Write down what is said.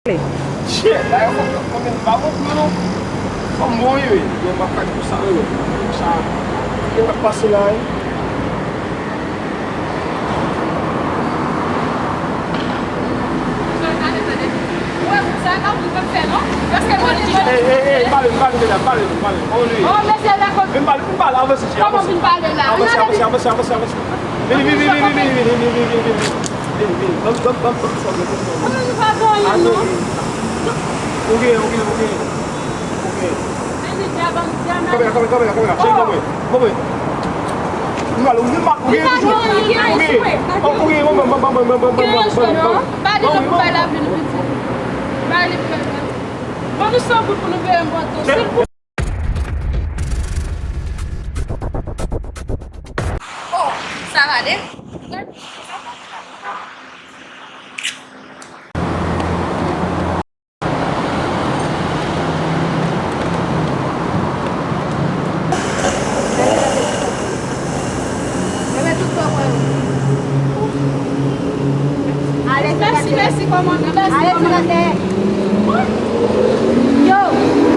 Shit, like I'm in bagong ano. Pamoy eh. Yung makan ko sa ano. Sa yung pasilay. Bale. Oh, mais c'est d'accord. Bale, avance. Comment vous parlez là? Avance. Vem. Vamos. Comment nous parlons là, non? Ok. Câmera. Chega, vamos. Vamos só para não ver um botão. Oh, ça va aller? Merci, commandant. Allez, tu vas. Yo!